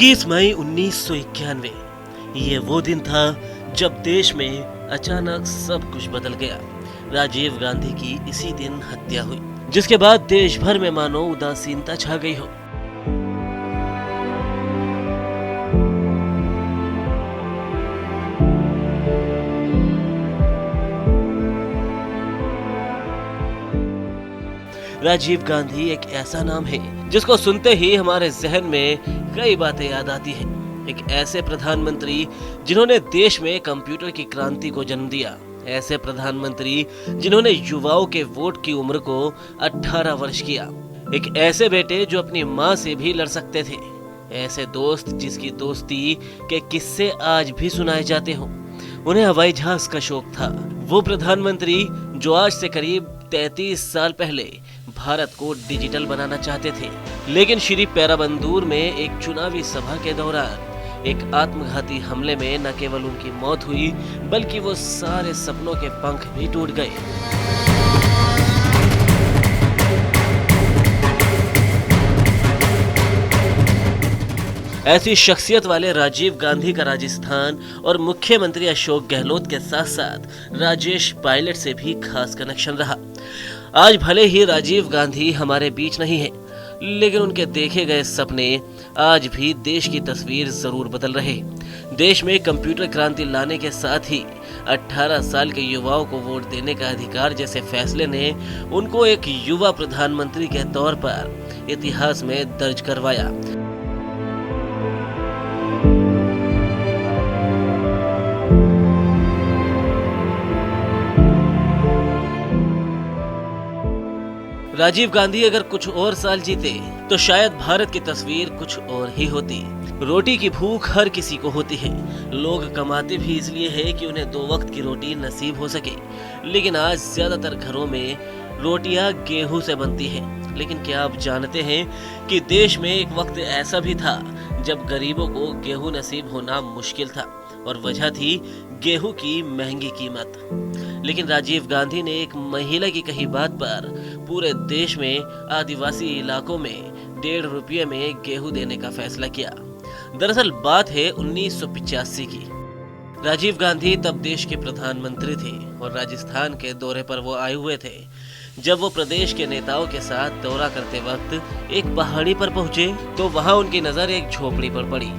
21 मई 1991 ये वो दिन था जब देश में अचानक सब कुछ बदल गया। राजीव गांधी की इसी दिन हत्या हुई, जिसके बाद देश भर में मानो उदासीनता छा गई हो। राजीव गांधी एक ऐसा नाम है जिसको सुनते ही हमारे जहन में कई बातें याद आती हैं। एक ऐसे प्रधानमंत्री जिन्होंने देश में कंप्यूटर की क्रांति को जन्म दिया, ऐसे प्रधानमंत्री जिन्होंने युवाओं के वोट की उम्र को 18 वर्ष किया, एक ऐसे बेटे जो अपनी माँ से भी लड़ सकते थे, ऐसे दोस्त जिसकी दोस्ती के किस्से आज भी सुनाए जाते हों। उन्हें हवाई जहाज का शौक था। वो प्रधानमंत्री जो आज से करीब 33 साल पहले भारत को डिजिटल बनाना चाहते थे, लेकिन श्री पेराबंदूर में एक चुनावी सभा के दौरान एक आत्मघाती हमले में न केवल उनकी मौत हुई, बल्कि वो सारे सपनों के पंख भी टूट गए। ऐसी शख्सियत वाले राजीव गांधी का राजस्थान और मुख्यमंत्री अशोक गहलोत के साथ साथ राजेश पायलट से भी खास कनेक्शन रहा। आज भले ही राजीव गांधी हमारे बीच नहीं है, लेकिन उनके देखे गए सपने आज भी देश की तस्वीर जरूर बदल रहे। देश में कंप्यूटर क्रांति लाने के साथ ही 18 साल के युवाओं को वोट देने का अधिकार जैसे फैसले ने उनको एक युवा प्रधानमंत्री के तौर पर इतिहास में दर्ज करवाया। राजीव गांधी अगर कुछ और साल जीते तो शायद भारत की तस्वीर कुछ और ही होती। रोटी की भूख हर किसी को होती है। लोग कमाते भी इसलिए है कि उन्हें 2 वक्त की रोटी नसीब हो सके, लेकिन आज ज्यादातर घरों में रोटियां गेहूं से बनती हैं। लेकिन क्या आप जानते हैं कि देश में एक वक्त ऐसा भी था जब गरीबों को गेहूं नसीब होना मुश्किल था, और वजह थी गेहूं की महंगी कीमत। लेकिन राजीव गांधी ने एक महिला की कही बात पर पूरे देश में आदिवासी इलाकों में 1.5 रुपये में गेहूं देने का फैसला किया। दरअसल बात है 1985 की। राजीव गांधी तब देश के प्रधानमंत्री थे और राजस्थान के दौरे पर वो आए हुए थे। जब वो प्रदेश के नेताओं के साथ दौरा करते वक्त एक पहाड़ी पर पहुंचे तो वहां उनकी नजर एक झोपड़ी पर पड़ी,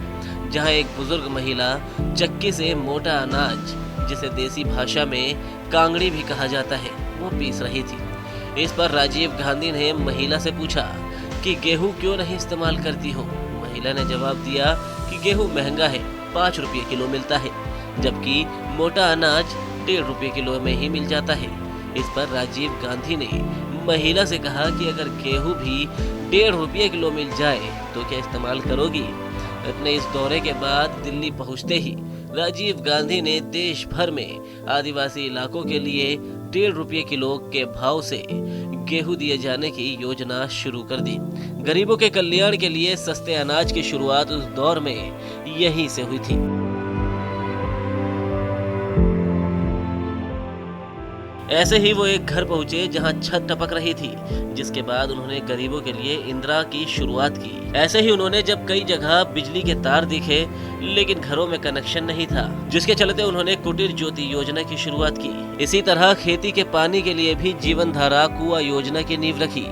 जहां एक बुजुर्ग महिला चक्की से मोटा अनाज, जिसे देसी भाषा में कांगड़ी भी कहा जाता है, वो पीस रही थी। इस पर राजीव गांधी ने महिला से पूछा कि गेहूं क्यों नहीं इस्तेमाल करती हो। महिला ने जवाब दिया कि गेहूं महंगा है, 5 रुपये किलो मिलता है, जबकि मोटा अनाज 1.5 रुपये किलो में ही मिल जाता है। इस पर राजीव गांधी ने महिला से कहा कि अगर गेहूं भी 1.5 रुपये किलो मिल जाए तो क्या इस्तेमाल करोगी। अपने इस दौरे के बाद दिल्ली पहुंचते ही राजीव गांधी ने देश भर में आदिवासी इलाकों के लिए 1.5 रुपये किलो के भाव से गेहूं दिए जाने की योजना शुरू कर दी। गरीबों के कल्याण के लिए सस्ते अनाज की शुरुआत उस दौर में यहीं से हुई थी। ऐसे ही वो एक घर पहुंचे जहां छत टपक रही थी, जिसके बाद उन्होंने गरीबों के लिए इंदिरा की शुरुआत की। ऐसे ही उन्होंने जब कई जगह बिजली के तार दिखे, लेकिन घरों में कनेक्शन नहीं था, जिसके चलते उन्होंने कुटीर ज्योति योजना की शुरुआत की। इसी तरह खेती के पानी के लिए भी जीवन धारा कुआं योजना की नींव रखी।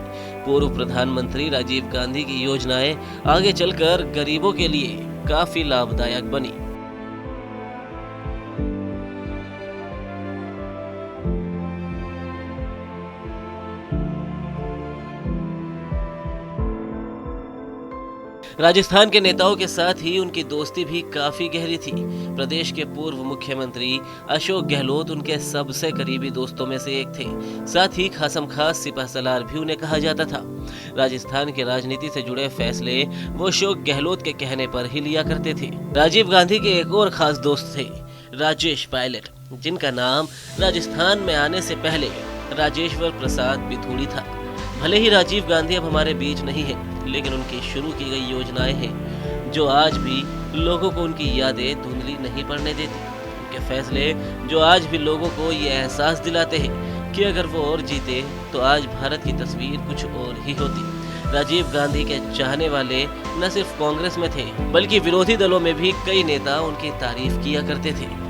पूर्व प्रधानमंत्री राजीव गांधी की योजनाएं आगे चलकर गरीबों के लिए काफी लाभदायक बनी। राजस्थान के नेताओं के साथ ही उनकी दोस्ती भी काफी गहरी थी। प्रदेश के पूर्व मुख्यमंत्री अशोक गहलोत उनके सबसे करीबी दोस्तों में से एक थे। साथ ही खासम खास सिपहसालार भी उन्हें कहा जाता था। राजस्थान की राजनीति से जुड़े फैसले वो अशोक गहलोत के कहने पर ही लिया करते थे। राजीव गांधी के एक और खास दोस्त थे राजेश पायलट, जिनका नाम राजस्थान में आने से पहले राजेश्वर प्रसाद बिथूड़ी था। भले ही राजीव गांधी अब हमारे बीच नहीं है, लेकिन उनकी शुरू की गई योजनाएं हैं जो आज भी लोगों को उनकी यादें धुंधली नहीं पड़ने देती। उनके फैसले जो आज भी लोगों को ये एहसास दिलाते हैं कि अगर वो और जीते तो आज भारत की तस्वीर कुछ और ही होती। राजीव गांधी के चाहने वाले न सिर्फ कांग्रेस में थे बल्कि विरोधी दलों में भी कई नेता उनकी तारीफ किया करते थे।